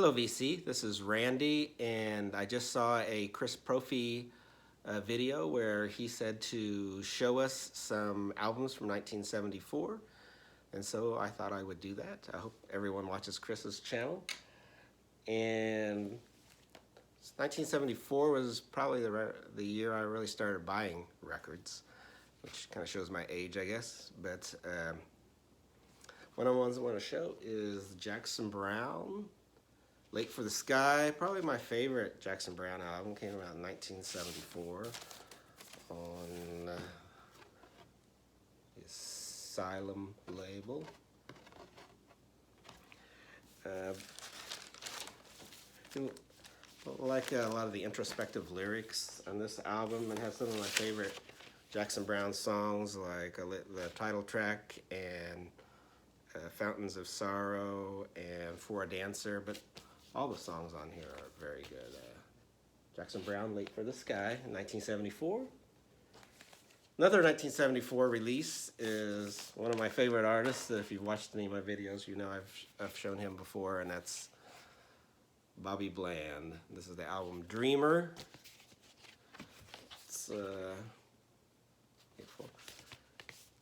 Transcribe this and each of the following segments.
Hello, VC. This is Randy, and I just saw a Chris Propfe video where he said to show us some albums from 1974, and so I thought I would do that. I hope everyone watches Chris's channel. And 1974 was probably the year I really started buying records, which kind of shows my age, I guess. But one of the ones I want to show is Jackson Browne. Late for the Sky, probably my favorite Jackson Browne album, came out in 1974 on the Asylum label. Like a lot of the introspective lyrics on this album, and has some of my favorite Jackson Browne songs like the title track and Fountains of Sorrow and For a Dancer, but all the songs on here are very good. Jackson Browne, Late for the Sky, 1974. Another 1974 release is one of my favorite artists. If you've watched any of my videos, you know I've shown him before, and that's Bobby Bland. This is the album Dreamer. It's a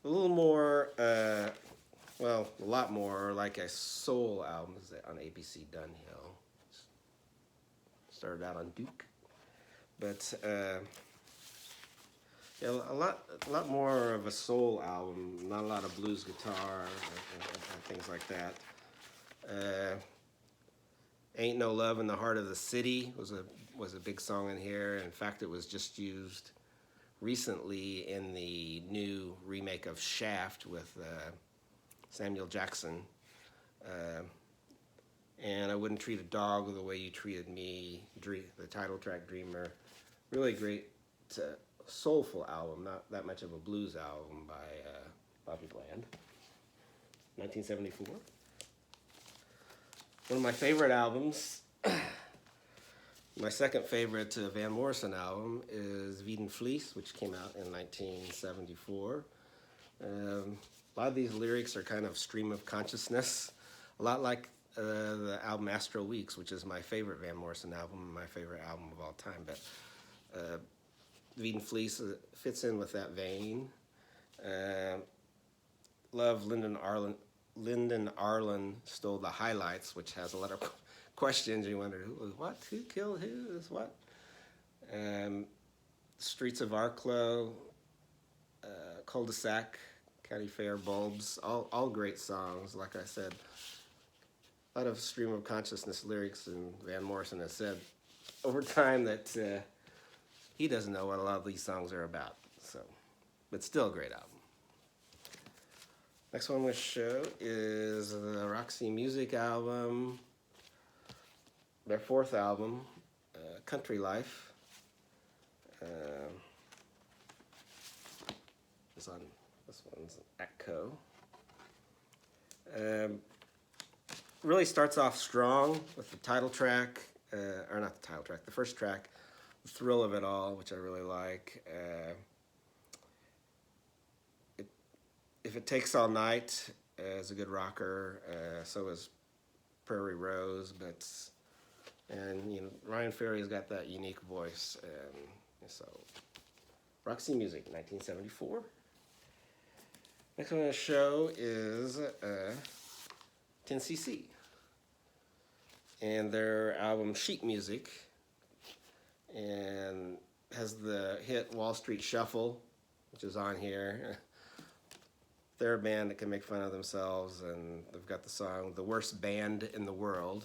little more, well, a lot more like a soul album on ABC Dunhill. Started out on Duke, but yeah, a lot more of a soul album. Not a lot of blues guitar and things like that. Ain't No Love in the Heart of the City was a big song in here. In fact, it was just used recently in the new remake of Shaft with Samuel Jackson. And I Wouldn't Treat a Dog the Way You Treated Me, the title track Dreamer. Really great, soulful album, not that much of a blues album by Bobby Bland. 1974. One of my favorite albums, my second favorite Van Morrison album is Weed & Fleece, which came out in 1974. A lot of these lyrics are kind of stream of consciousness, a lot like the album Astral Weeks, which is my favorite Van Morrison album, my favorite album of all time. But Weed & Fleece fits in with that vein. Love Lyndon Arlen Stole the Highlights, which has a lot of questions. You wonder, who killed who, is what? Streets of Arklow, Cul-de-sac, County Fair, Bulbs, all great songs. Like I said, a lot of stream of consciousness lyrics, and Van Morrison has said over time that he doesn't know what a lot of these songs are about. So, but still a great album. Next one we'll show is the Roxy Music album, their fourth album, Country Life. This one's Atco. Really starts off strong with the title track, or not the title track, the first track, The Thrill of It All, which I really like. If It Takes All Night is a good rocker, so is Prairie Rose, and you know, Ryan Ferry's got that unique voice, and so Roxy Music, 1974. Next one I'm going to show is 10cc and their album Sheet Music, and has the hit Wall Street Shuffle, which is on here. They're a band that can make fun of themselves, and they've got the song The Worst Band in the World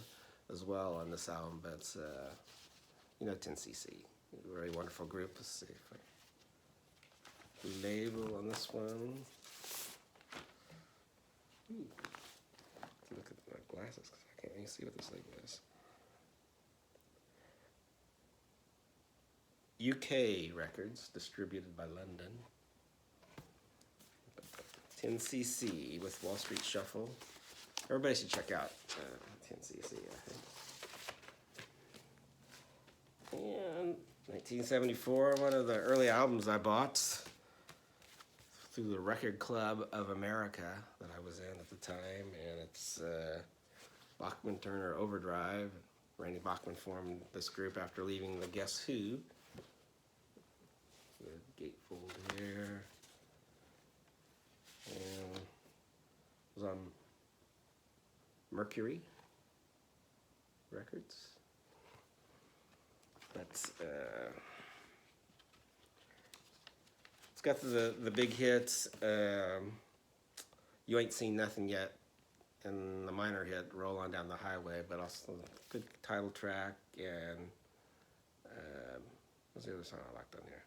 as well on this album. But you know, 10cc, a very wonderful group. Let's see if I label on this one. Look at my glasses because I can't even see what this label is. UK Records, distributed by London. 10cc with Wall Street Shuffle. Everybody should check out 10cc, I think. And 1974, one of the early albums I bought through the Record Club of America that I was in at the time, and it's Bachmann Turner Overdrive. Randy Bachman formed this group after leaving the Guess Who. The gatefold here. And it was on Mercury Records. That's it's got the big hits. You Ain't Seen Nothing Yet, and the minor hit Roll On Down the Highway, but also good title track. And what's the other song I liked on here?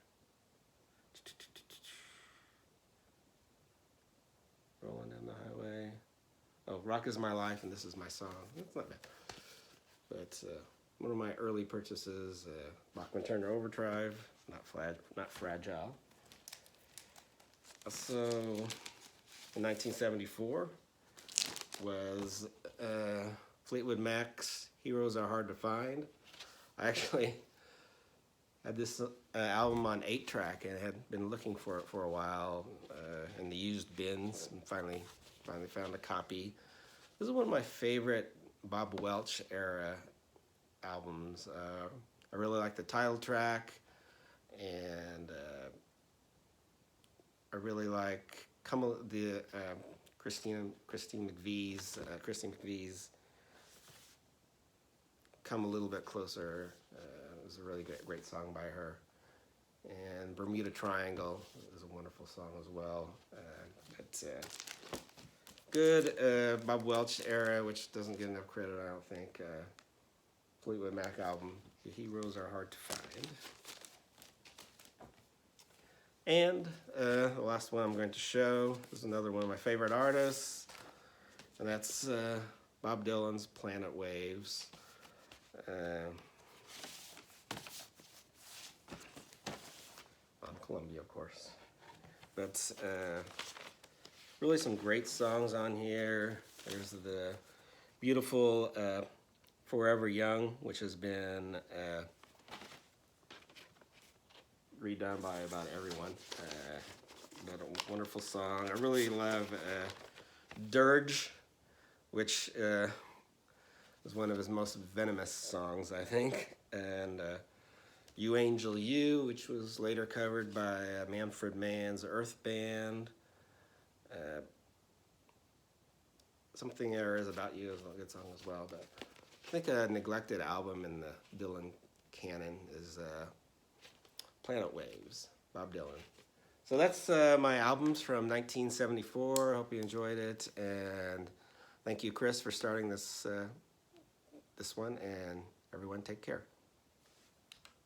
Roll On Down the Highway. Oh, Rock Is My Life and This Is My Song. That's not bad. But one of my early purchases, Bachman Turner Overdrive, not fragile. So, in 1974 was Fleetwood Mac's Heroes Are Hard to Find. I actually had this album on 8-track and had been looking for it for a while in the used bins, and finally found a copy. This is one of my favorite Bob Welch era albums. I really like the title track, and I really like Christine McVie's Come a Little Bit Closer. It was a really great song by her. And Bermuda Triangle is a wonderful song as well. It's good Bob Welch era, which doesn't get enough credit, I don't think. Fleetwood Mac album, The Heroes Are Hard to Find. And the last one I'm going to show is another one of my favorite artists, and that's Bob Dylan's Planet Waves. On Columbia, of course. But really some great songs on here. There's the beautiful Forever Young, which has been redone by about everyone. But a wonderful song. I really love Dirge, which was one of his most venomous songs, I think. And You Angel You, which was later covered by Manfred Mann's Earth Band. Something There Is About You is a good song as well. But I think a neglected album in the Dylan canon is Planet Waves, Bob Dylan. So that's my albums from 1974. I hope you enjoyed it, and thank you, Chris, for starting this one, and everyone take care.